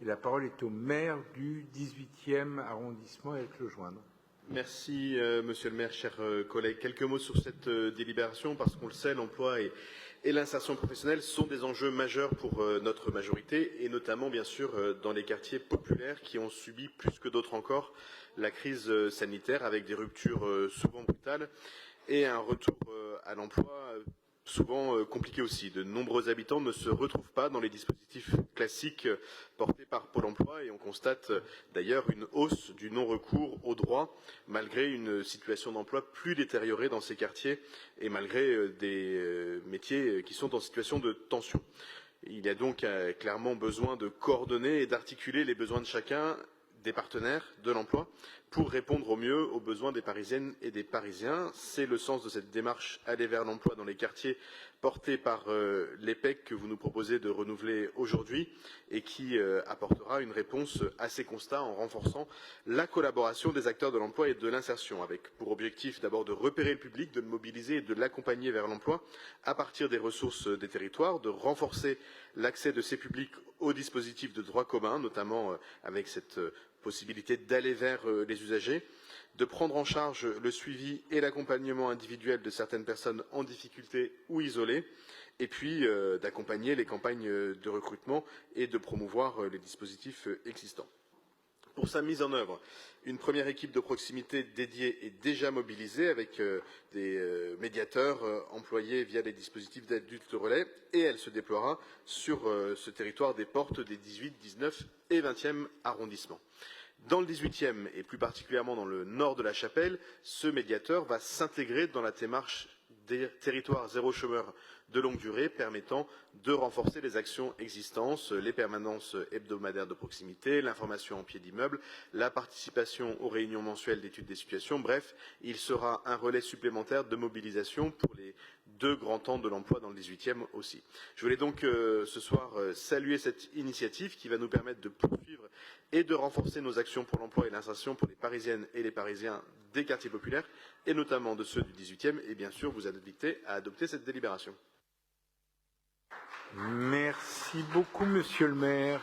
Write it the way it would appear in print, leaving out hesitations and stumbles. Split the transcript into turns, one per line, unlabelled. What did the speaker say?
Et la parole est au maire du 18e arrondissement, Eric Lejoindre.
Merci, monsieur le maire, chers collègues. Quelques mots sur cette délibération, parce qu'on le sait, l'emploi et l'insertion professionnelle sont des enjeux majeurs pour notre majorité, et notamment, bien sûr, dans les quartiers populaires qui ont subi plus que d'autres encore la crise sanitaire, avec des ruptures souvent brutales et un retour à l'emploi souvent compliqué aussi. De nombreux habitants ne se retrouvent pas dans les dispositifs classiques portés par Pôle emploi et on constate d'ailleurs une hausse du non-recours aux droits malgré une situation d'emploi plus détériorée dans ces quartiers et malgré des métiers qui sont en situation de tension. Il y a donc clairement besoin de coordonner et d'articuler les besoins de chacun des partenaires de l'emploi pour répondre au mieux aux besoins des Parisiennes et des Parisiens. C'est le sens de cette démarche Aller vers l'emploi dans les quartiers portée par l'EPEC que vous nous proposez de renouveler aujourd'hui et qui apportera une réponse à ces constats en renforçant la collaboration des acteurs de l'emploi et de l'insertion, avec pour objectif d'abord de repérer le public, de le mobiliser et de l'accompagner vers l'emploi à partir des ressources des territoires, de renforcer l'accès de ces publics aux dispositifs de droit commun, notamment avec cette possibilité d'aller vers les usagers, de prendre en charge le suivi et l'accompagnement individuel de certaines personnes en difficulté ou isolées, et puis d'accompagner les campagnes de recrutement et de promouvoir les dispositifs existants. Pour sa mise en œuvre, une première équipe de proximité dédiée est déjà mobilisée avec des médiateurs employés via les dispositifs d'adultes relais et elle se déploiera sur ce territoire des portes des 18, 19 et 20e arrondissements. Dans le 18e et plus particulièrement dans le nord de la Chapelle, ce médiateur va s'intégrer dans la démarche des territoires zéro chômeur de longue durée permettant de renforcer les actions existantes, les permanences hebdomadaires de proximité, l'information en pied d'immeuble, la participation aux réunions mensuelles d'études des situations. Bref, il sera un relais supplémentaire de mobilisation pour les deux grands temps de l'emploi dans le 18e aussi. Je voulais donc ce soir saluer cette initiative qui va nous permettre de poursuivre et de renforcer nos actions pour l'emploi et l'insertion pour les Parisiennes et les Parisiens des quartiers populaires et notamment de ceux du 18e et bien sûr vous inviter à adopter cette délibération.
Merci beaucoup, monsieur le maire.